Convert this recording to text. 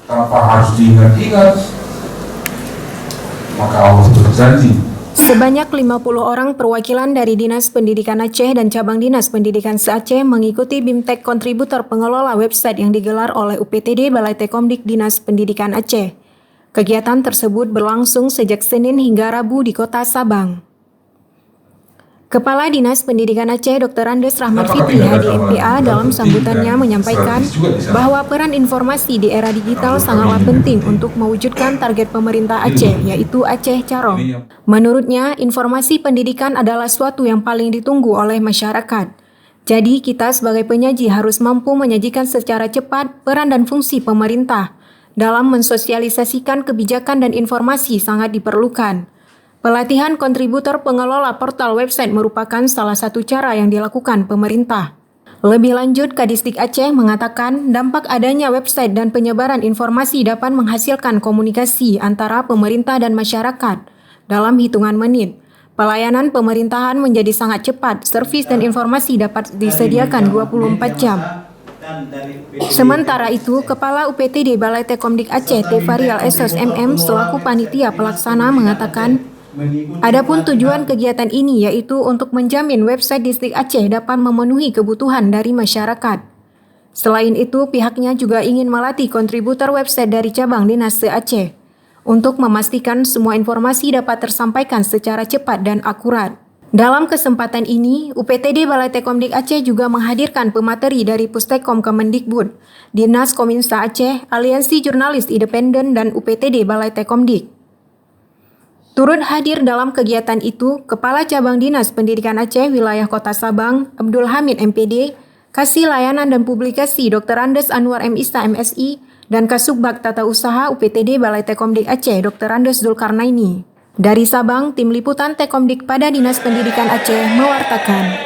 tanpa harus diingat-ingat, maka Allah berjanji. Sebanyak 50 orang perwakilan dari Dinas Pendidikan Aceh dan Cabang Dinas Pendidikan se-Aceh mengikuti BIMTEK kontributor pengelola website yang digelar oleh UPTD Balai Tekomdik Dinas Pendidikan Aceh. Kegiatan tersebut berlangsung sejak Senin hingga Rabu di Kota Sabang. Kepala Dinas Pendidikan Aceh Dr. Andes Rahmat Fitri Hadi MPA dalam sambutannya menyampaikan bahwa peran informasi di era digital sangatlah penting untuk mewujudkan target pemerintah Aceh, yaitu Aceh Carong. Menurutnya, informasi pendidikan adalah suatu yang paling ditunggu oleh masyarakat. Jadi, kita sebagai penyaji harus mampu menyajikan secara cepat peran dan fungsi pemerintah dalam mensosialisasikan kebijakan dan informasi sangat diperlukan. Pelatihan kontributor pengelola portal website merupakan salah satu cara yang dilakukan pemerintah. Lebih lanjut, Kadisdik Aceh mengatakan dampak adanya website dan penyebaran informasi dapat menghasilkan komunikasi antara pemerintah dan masyarakat dalam hitungan menit. Pelayanan pemerintahan menjadi sangat cepat, servis dan informasi dapat disediakan 24 jam. Sementara itu, Kepala UPTD Balai Tekomdik Aceh Tefarial Esos MM selaku panitia pelaksana mengatakan, adapun tujuan kegiatan ini yaitu untuk menjamin website Distrik Aceh dapat memenuhi kebutuhan dari masyarakat. Selain itu, pihaknya juga ingin melatih kontributor website dari cabang Dinas se-Aceh untuk memastikan semua informasi dapat tersampaikan secara cepat dan akurat. Dalam kesempatan ini, UPTD Balai Tekomdik Aceh juga menghadirkan pemateri dari Pustekom Kemendikbud, Dinas Kominsa Aceh, Aliansi Jurnalis Independen dan UPTD Balai Tekomdik. Turut hadir dalam kegiatan itu, Kepala Cabang Dinas Pendidikan Aceh Wilayah Kota Sabang, Abdul Hamid MPD, Kasih Layanan dan Publikasi Dr. Andes Anwar MISA MSI, dan Kasubag Tata Usaha UPTD Balai Tekomdik Aceh Dr. Andes Zulkarnaini. Dari Sabang, Tim Liputan Tekomdik pada Dinas Pendidikan Aceh mewartakan.